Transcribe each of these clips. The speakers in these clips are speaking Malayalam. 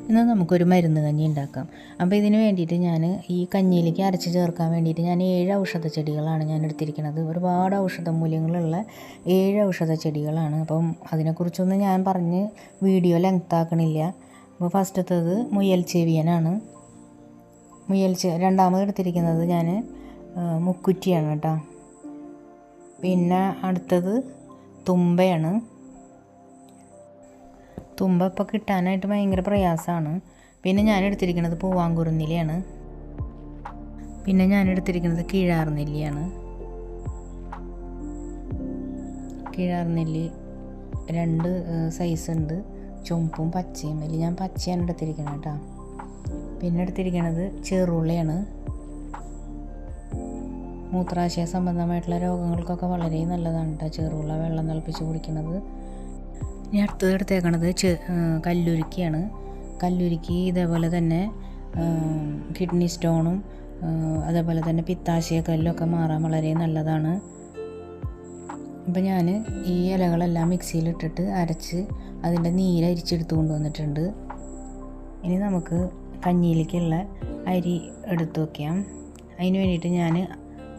എന്നാൽ നമുക്കൊരു മരുന്ന് കഞ്ഞി ഉണ്ടാക്കാം. അപ്പോൾ ഇതിന് വേണ്ടിയിട്ട് ഞാൻ ഈ കഞ്ഞിയിലേക്ക് അരച്ച് ചേർക്കാൻ വേണ്ടിയിട്ട് ഞാൻ 7 ഔഷധ ചെടികളാണ് ഞാൻ എടുത്തിരിക്കുന്നത്. ഒരുപാട് ഔഷധ മൂല്യങ്ങളുള്ള 7 ഔഷധ ചെടികളാണ്. അപ്പം അതിനെക്കുറിച്ചൊന്നും ഞാൻ പറഞ്ഞ് വീഡിയോ ലെങ്ത് ആക്കണില്ല. അപ്പോൾ ഫസ്റ്റത്തത് മുയൽ ചെവിയനാണ്. രണ്ടാമത് എടുത്തിരിക്കുന്നത് ഞാൻ മുക്കുറ്റിയാണ് കേട്ടോ. പിന്നെ അടുത്തത് തുമ്പയാണ്. തുമ്പ ഇപ്പോൾ കിട്ടാനായിട്ട് ഭയങ്കര പ്രയാസമാണ്. പിന്നെ ഞാൻ എടുത്തിരിക്കുന്നത് പൂവാങ്കുറുന്നിലയാണ്. പിന്നെ ഞാൻ എടുത്തിരിക്കുന്നത് കീഴാർനെല്ലിയാണ്. കീഴാർനെല്ലി 2 സൈസ് ഉണ്ട്, ചുമപ്പും പച്ചയും. അതിൽ ഞാൻ പച്ചയാണ് എടുത്തിരിക്കുന്നത് കേട്ടോ. പിന്നെ എടുത്തിരിക്കുന്നത് ചെറുള്ളിയാണ്. മൂത്രാശയ സംബന്ധമായിട്ടുള്ള രോഗങ്ങൾക്കൊക്കെ വളരെ നല്ലതാണ് കേട്ടോ ചെറുള്ള വെള്ളം തിളപ്പിച്ച് കുടിക്കുന്നത്. ഇനി അടുത്തത് എടുത്തേക്കണത് കല്ലുരുക്കിയാണ്. കല്ലുരുക്കി ഇതേപോലെ തന്നെ കിഡ്നി സ്റ്റോണും അതേപോലെ തന്നെ പിത്താശയക്കല്ലൊക്കെ മാറാൻ വളരെ നല്ലതാണ്. അപ്പം ഞാൻ ഈ ഇലകളെല്ലാം മിക്സിയിലിട്ടിട്ട് അരച്ച് അതിൻ്റെ നീരരിച്ചെടുത്ത് കൊണ്ടുവന്നിട്ടുണ്ട്. ഇനി നമുക്ക് കഞ്ഞിയിലേക്കുള്ള അരി എടുത്ത് വയ്ക്കാം. അതിന് വേണ്ടിയിട്ട് ഞാൻ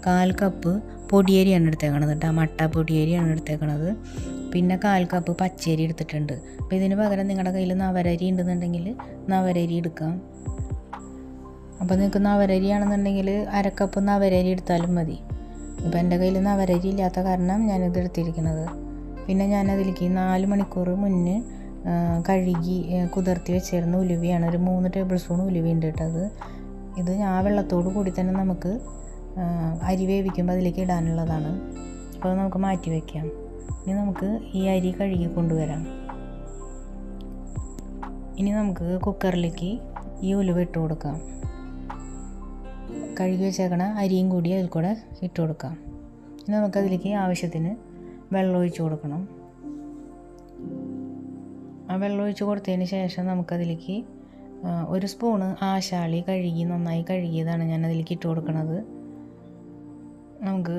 1/4 കപ്പ് പൊടിയരിയാണ് എടുത്തേക്കണത് കേട്ടോ. മട്ട പൊടിയരിയാണ് എടുത്തേക്കണത്. പിന്നെ 1/4 കപ്പ് പച്ചരി എടുത്തിട്ടുണ്ട്. അപ്പോൾ ഇതിന് പകരം നിങ്ങളുടെ കയ്യിൽ നവരരി ഉണ്ടെന്നുണ്ടെങ്കിൽ നവരരി എടുക്കാം. അപ്പോൾ നിങ്ങൾക്ക് നവരരി ആണെന്നുണ്ടെങ്കിൽ 1/2 കപ്പ് നവരരി എടുത്താലും മതി. ഇപ്പോൾ എൻ്റെ കയ്യിൽ നവരരി ഇല്ലാത്ത കാരണം ഞാനിത് എടുത്തിരിക്കുന്നത്. പിന്നെ ഞാനതിലേക്ക് 4 മണിക്കൂർ മുന്നേ കഴുകി കുതിർത്തി വെച്ചിരുന്ന ഉലുവയാണ്. ഒരു 3 ടേബിൾ സ്പൂൺ ഉലുവയുണ്ട് കേട്ടത്. ഇത് ആ വെള്ളത്തോട് കൂടി തന്നെ നമുക്ക് അരി വേവിക്കുമ്പോൾ അതിലേക്ക് ഇടാനുള്ളതാണ്. അപ്പോൾ നമുക്ക് മാറ്റി വയ്ക്കാം. ഇനി നമുക്ക് ഈ അരി കഴുകി കൊണ്ടുവരാം. ഇനി നമുക്ക് കുക്കറിലേക്ക് ഈ ഉലുവ ഇട്ട് കൊടുക്കാം. കഴുകി വെച്ചേക്കണ അരിയും കൂടി അതിൽ കൂടെ ഇട്ട് കൊടുക്കാം. ഇനി നമുക്കതിലേക്ക് ആവശ്യത്തിന് വെള്ളം ഒഴിച്ച് കൊടുക്കണം. ആ വെള്ളം ഒഴിച്ച് കൊടുത്തതിന് ശേഷം നമുക്കതിലേക്ക് 1 സ്പൂണ് ആശാളി നന്നായി കഴുകിയതാണ് ഞാൻ അതിലേക്ക് ഇട്ട് കൊടുക്കുന്നത്. നമുക്ക്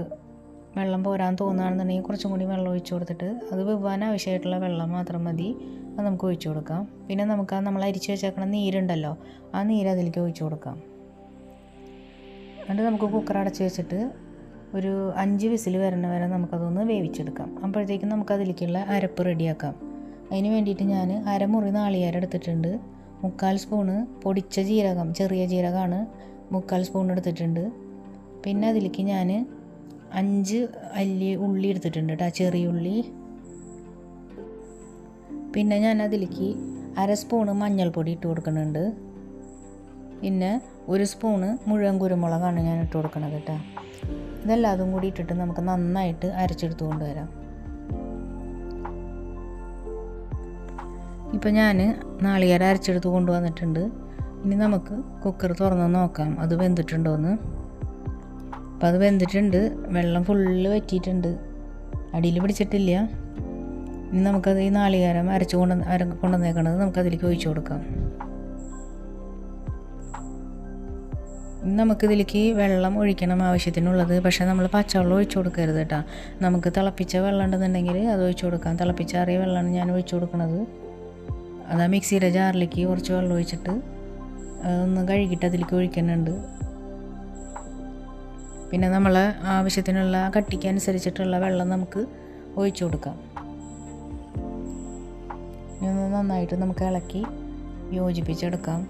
വെള്ളം പോരാൻ തോന്നുകയാണെന്നുണ്ടെങ്കിൽ കുറച്ചും കൂടി വെള്ളം ഒഴിച്ച് കൊടുത്തിട്ട് അത് വെവ്വാൻ ആവശ്യമായിട്ടുള്ള വെള്ളം മാത്രം മതി, അത് നമുക്ക് ഒഴിച്ച് കൊടുക്കാം. പിന്നെ നമുക്ക് നമ്മൾ അരിച്ച് വെച്ചേക്കണ നീരുണ്ടല്ലോ, ആ നീര് അതിലേക്ക് ഒഴിച്ച് കൊടുക്കാം. എന്നിട്ട് നമുക്ക് കുക്കർ അടച്ച് വെച്ചിട്ട് ഒരു 5 വിസിൽ വരണ വരെ നമുക്കതൊന്ന് വേവിച്ചെടുക്കാം. അപ്പോഴത്തേക്കും നമുക്കതിലേക്കുള്ള അരപ്പ് റെഡിയാക്കാം. അതിന് വേണ്ടിയിട്ട് ഞാൻ 1/2 മുറി നാളികേരം എടുത്തിട്ടുണ്ട്. 3/4 സ്പൂണ് പൊടിച്ച ജീരകം, ചെറിയ ജീരകമാണ് 3/4 സ്പൂൺ എടുത്തിട്ടുണ്ട്. പിന്നെ അതിലേക്ക് ഞാൻ 5 അല്ലി ഉള്ളി എടുത്തിട്ടുണ്ട് കേട്ടോ, ചെറിയ ഉള്ളി. പിന്നെ ഞാൻ അതിലേക്ക് 1/2 സ്പൂണ് മഞ്ഞൾപ്പൊടി ഇട്ട് കൊടുക്കുന്നുണ്ട്. പിന്നെ 1 സ്പൂണ് മുഴുവൻ കുരുമുളകാണ് ഞാൻ ഇട്ട് കൊടുക്കുന്നത് കേട്ടോ. ഇതെല്ലാതും കൂടി ഇട്ടിട്ട് നമുക്ക് നന്നായിട്ട് അരച്ചെടുത്ത് കൊണ്ടുവരാം. ഇപ്പം ഞാൻ നാളികേരം അരച്ചെടുത്ത് കൊണ്ടുവന്നിട്ടുണ്ട്. ഇനി നമുക്ക് കുക്കർ തുറന്ന് നോക്കാം അത് വെന്തിട്ടുണ്ടോയെന്ന്. അപ്പം അത് വെന്തിട്ടുണ്ട്, വെള്ളം ഫുള്ള് വറ്റിയിട്ടുണ്ട്, അടിയിൽ പിടിച്ചിട്ടില്ല. ഇനി നമുക്കത് ഈ നാളികേരം കൊണ്ടുവന്നേക്കണത് നമുക്കതിലേക്ക് ഒഴിച്ചു കൊടുക്കാം. ഇനി നമുക്കിതിലേക്ക് വെള്ളം ഒഴിക്കണം ആവശ്യത്തിനുള്ളത്. പക്ഷേ നമ്മൾ പച്ചവെള്ളം ഒഴിച്ചു കൊടുക്കരുത് കേട്ടോ. നമുക്ക് തിളപ്പിച്ച വെള്ളം ഉണ്ടെന്നുണ്ടെങ്കിൽ അത് ഒഴിച്ചു കൊടുക്കാം. തിളപ്പിച്ചാറിയ വെള്ളമാണ് ഞാൻ ഒഴിച്ചു കൊടുക്കുന്നത്. അതാ മിക്സിയുടെ ജാറിലേക്ക് കുറച്ച് വെള്ളം ഒഴിച്ചിട്ട് ഒന്ന് കഴുകിയിട്ട് അതിലേക്ക് ഒഴിക്കുന്നുണ്ട്. പിന്നെ നമ്മൾ ആവശ്യത്തിനുള്ള കട്ടിക്ക് അനുസരിച്ചിട്ടുള്ള വെള്ളം നമുക്ക് ഒഴിച്ചു കൊടുക്കാം. ഇനി നന്നായിട്ട് നമുക്ക് ഇളക്കി യോജിപ്പിച്ചെടുക്കാം.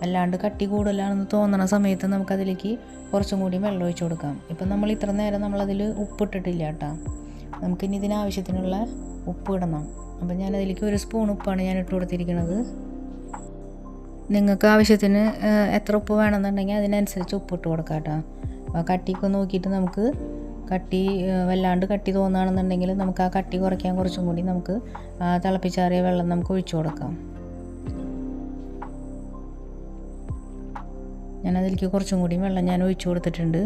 അല്ലാണ്ട് കട്ടി കൂടുതലാണെന്ന് തോന്നുന്ന സമയത്ത് നമുക്കതിലേക്ക് കുറച്ചും കൂടി വെള്ളം ഒഴിച്ചു കൊടുക്കാം. ഇപ്പം നമ്മൾ ഇത്ര നേരം നമ്മളതിൽ ഉപ്പിട്ടിട്ടില്ല കേട്ടോ. നമുക്കിനി ഇതിനാവശ്യത്തിനുള്ള ഉപ്പ് ഇടണം. അപ്പം ഞാനതിലേക്ക് 1 സ്പൂൺ ഉപ്പാണ് ഞാൻ ഇട്ട് കൊടുത്തിരിക്കുന്നത്. നിങ്ങൾക്ക് ആവശ്യത്തിന് എത്ര ഉപ്പ് വേണമെന്നുണ്ടെങ്കിൽ അതിനനുസരിച്ച് ഉപ്പിട്ട് കൊടുക്കാം കേട്ടോ. അപ്പോൾ കട്ടിയൊക്കെ നോക്കിയിട്ട് നമുക്ക് വല്ലാണ്ട് കട്ടി തോന്നുകയാണെന്നുണ്ടെങ്കിൽ നമുക്ക് ആ കട്ടി കുറയ്ക്കാൻ കുറച്ചും കൂടി നമുക്ക് തിളപ്പിച്ചാറിയ വെള്ളം നമുക്ക് ഒഴിച്ചു കൊടുക്കാം. ഞാനതിലേക്ക് കുറച്ചും കൂടി വെള്ളം ഞാൻ ഒഴിച്ചു കൊടുത്തിട്ടുണ്ട്.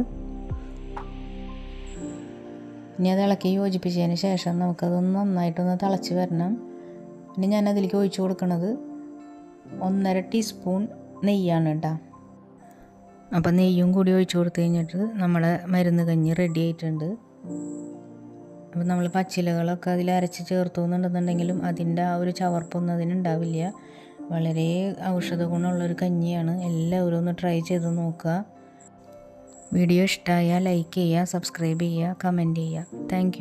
ഇനി അത് ഇളക്കി യോജിപ്പിച്ചതിന് ശേഷം നമുക്കതൊന്ന് നന്നായിട്ടൊന്ന് തിളച്ച് വരണം. പിന്നെ ഞാനതിലേക്ക് ഒഴിച്ചു കൊടുക്കുന്നത് 1.5 ടീസ്പൂൺ നെയ്യാണ് കേട്ടോ. അപ്പം നെയ്യും കൂടി ഒഴിച്ചു കൊടുത്തു കഴിഞ്ഞിട്ട് നമ്മുടെ മരുന്ന് കഞ്ഞി റെഡി ആയിട്ടുണ്ട്. അപ്പോൾ നമ്മൾ പച്ചിലകളൊക്കെ അതിൽ അരച്ച് ചേർത്തു എന്നുണ്ടെന്നുണ്ടെങ്കിലും അതിൻ്റെ ആ ഒരു ചവർപ്പൊന്നും അതിനുണ്ടാവില്ല. വളരെ ഔഷധ ഗുണമുള്ളൊരു കഞ്ഞിയാണ്. എല്ലാവരും ഒന്ന് ട്രൈ ചെയ്ത് നോക്കുക. വീഡിയോ ഇഷ്ടമായാൽ ലൈക്ക് ചെയ്യുക, സബ്സ്ക്രൈബ് ചെയ്യുക, കമൻറ്റ് ചെയ്യുക. താങ്ക്